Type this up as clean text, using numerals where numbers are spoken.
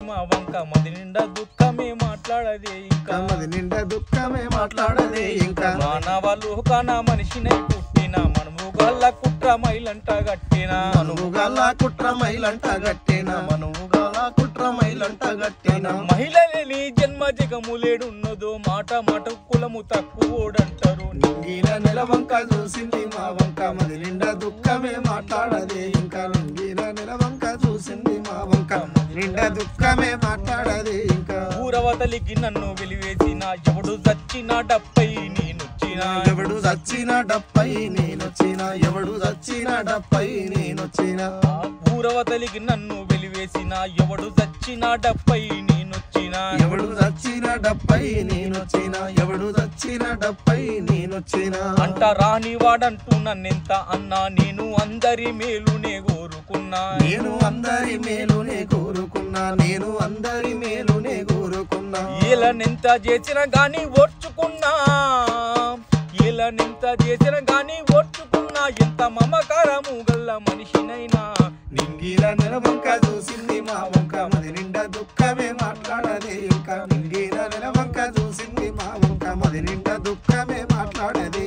మా వంక మది నిండా దుఃఖమే మాట్లాడదే ఇంకా మది నిండా దుఃఖమే మాట్లాడదే ఇంకా మానవాళ్ళు కాన మనిషినై పుట్టిన మనువు గల్ల కుట్ర మైలంట గట్టిన మనువు గల్ల కుట్ర మైలంట గట్టిన మనువు గల్ల కుట్ర మైలంట గట్టిన మహిళ లేని జన్మ జగములేడున్నదో మాట మాట కులము తక్కువోడంటారు నింగిన నెలవంక చూసింది మా వంక మది నిండా దుఃఖమే మాట్లాడదే ఇంకా నింగిన నెలవంక చూసింది మా వంక నిండా దుఃఖమే మాట్లాడదే ఇంకా ఊరవతలికి నన్ను వెలివేసిన ఎవడు చచ్చిన డప్పై నేనొచ్చిన ఎవడు చచ్చిన డప్పై నేనొచ్చిన ఎవడు చచ్చిన డప్పై నేనొచ్చిన ఊరవతలికి నన్ను వెలివేసిన ఎవడు చచ్చిన డప్పై నేనొచ్చిన ఎవడు చచ్చిన డప్పై నేనొచ్చిన ఎవడు చచ్చిన డప్పై నేనొచ్చిన అంట రాని వాడంటూ నన్నెంత అన్నా నేను అందరి మేలునే కోరుకున్నా నేను అందరి మేలునే కోరుకున్నా నేను అందరి మేలునే కోరుకున్నా ఏలనెంత చేసిన గాని ఓర్చుకున్నా ఏలనెంత చేసిన గాని ఓర్చుకున్నా ఎంత మమకారము గల్ల మనిషినైనా నింగిల నెలవంక చూసింది మా వంక మది నిండా దుఃఖమే మాట్లాడదే ఇంకా నింగిల నెలవంక చూసింది మా వంక మది నిండా దుఃఖమే మాట్లాడదే